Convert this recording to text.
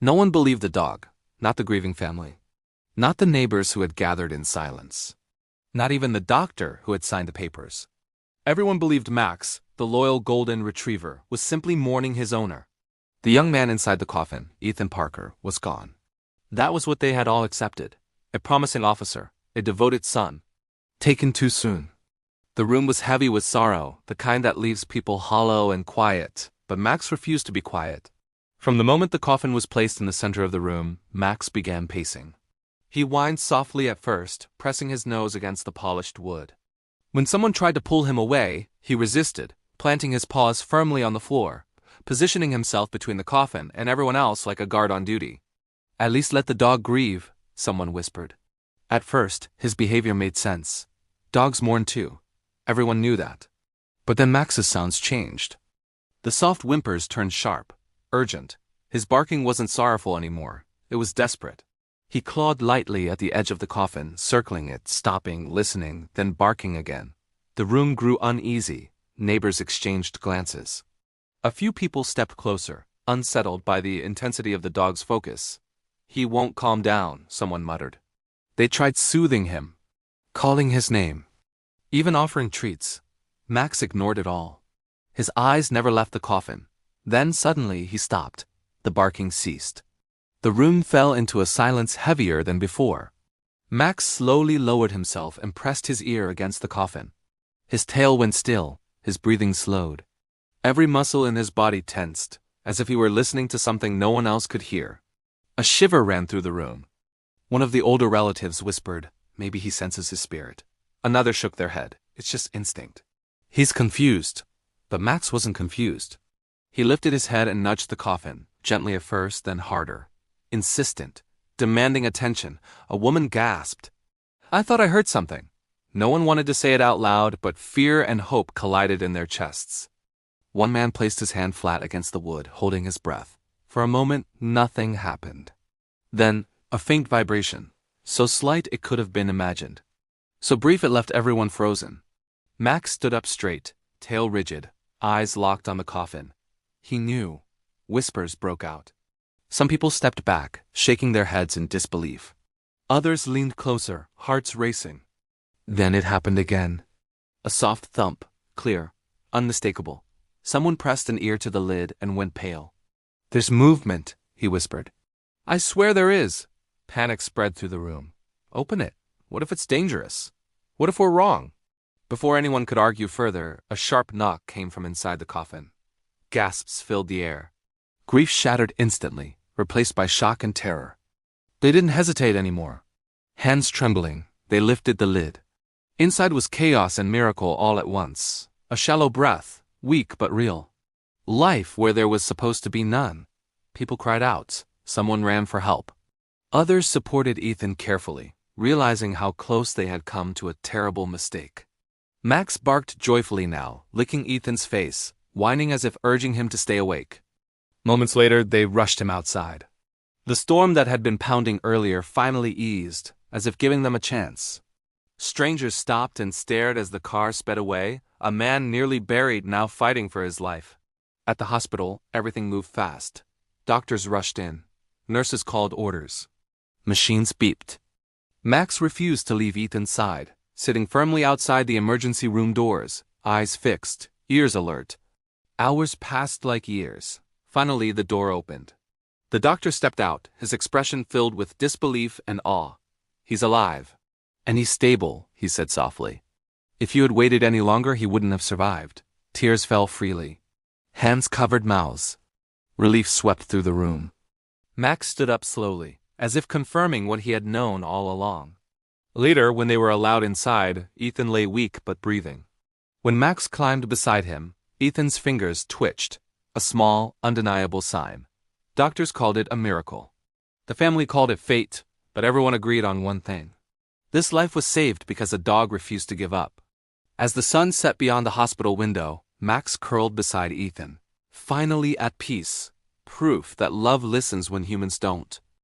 No one believed the dog, not the grieving family. Not the neighbors who had gathered in silence. Not even the doctor who had signed the papers. Everyone believed Max, the loyal golden retriever, was simply mourning his owner. The young man inside the coffin, Ethan Parker, was gone. That was what they had all accepted. A promising officer, a devoted son. Taken too soon. The room was heavy with sorrow, the kind that leaves people hollow and quiet, but Max refused to be quiet. From the moment the coffin was placed in the center of the room, Max began pacing. He whined softly at first, pressing his nose against the polished wood. When someone tried to pull him away, he resisted, planting his paws firmly on the floor, positioning himself between the coffin and everyone else like a guard on duty. "At least let the dog grieve," someone whispered. At first, his behavior made sense. Dogs mourn too. Everyone knew that. But then Max's sounds changed. The soft whimpers turned sharp, urgent. His barking wasn't sorrowful anymore. It was desperate. He clawed lightly at the edge of the coffin, circling it, stopping, listening, then barking again. The room grew uneasy. Neighbors exchanged glances. A few people stepped closer, unsettled by the intensity of the dog's focus. "He won't calm down," someone muttered. They tried soothing him, calling his name, even offering treats. Max ignored it all. His eyes never left the coffin. Then suddenly he stopped. The barking ceased. The room fell into a silence heavier than before. Max slowly lowered himself and pressed his ear against the coffin. His tail went still, his breathing slowed. Every muscle in his body tensed, as if he were listening to something no one else could hear. A shiver ran through the room. One of the older relatives whispered, "Maybe he senses his spirit." Another shook their head. "It's just instinct." "He's confused." But Max wasn't confused. He lifted his head and nudged the coffin, gently at first, then harder. Insistent, demanding attention. A woman gasped. "I thought I heard something." No one wanted to say it out loud, but fear and hope collided in their chests. One man placed his hand flat against the wood, holding his breath. For a moment, nothing happened. Then, a faint vibration, so slight it could have been imagined. So brief it left everyone frozen. Max stood up straight, tail rigid, eyes locked on the coffin. He knew. Whispers broke out. Some people stepped back, shaking their heads in disbelief. Others leaned closer, hearts racing. Then it happened again. A soft thump, clear, unmistakable. Someone pressed an ear to the lid and went pale. "There's movement," he whispered. "I swear there is." Panic spread through the room. "Open it. What if it's dangerous? What if we're wrong?" Before anyone could argue further, a sharp knock came from inside the coffin. Gasps filled the air. Grief shattered instantly, replaced by shock and terror. They didn't hesitate anymore. Hands trembling, they lifted the lid. Inside was chaos and miracle all at once. A shallow breath, weak but real. Life where there was supposed to be none. People cried out. Someone ran for help. Others supported Ethan carefully, realizing how close they had come to a terrible mistake. Max barked joyfully now, licking Ethan's face, whining as if urging him to stay awake. Moments later, they rushed him outside. The storm that had been pounding earlier finally eased, as if giving them a chance. Strangers stopped and stared as the car sped away, a man nearly buried now fighting for his life. At the hospital, everything moved fast. Doctors rushed in. Nurses called orders. Machines beeped. Max refused to leave Ethan's side, sitting firmly outside the emergency room doors, eyes fixed, ears alert. Hours passed like years. Finally, the door opened. The doctor stepped out, his expression filled with disbelief and awe. "He's alive. And he's stable," he said softly. "If you had waited any longer, he wouldn't have survived." Tears fell freely. Hands covered mouths. Relief swept through the room. Max stood up slowly, as if confirming what he had known all along. Later, when they were allowed inside, Ethan lay weak but breathing. When Max climbed beside him, Ethan's fingers twitched, a small, undeniable sign. Doctors called it a miracle. The family called it fate, but everyone agreed on one thing. This life was saved because a dog refused to give up. As the sun set beyond the hospital window, Max curled beside Ethan, finally at peace, proof that love listens when humans don't.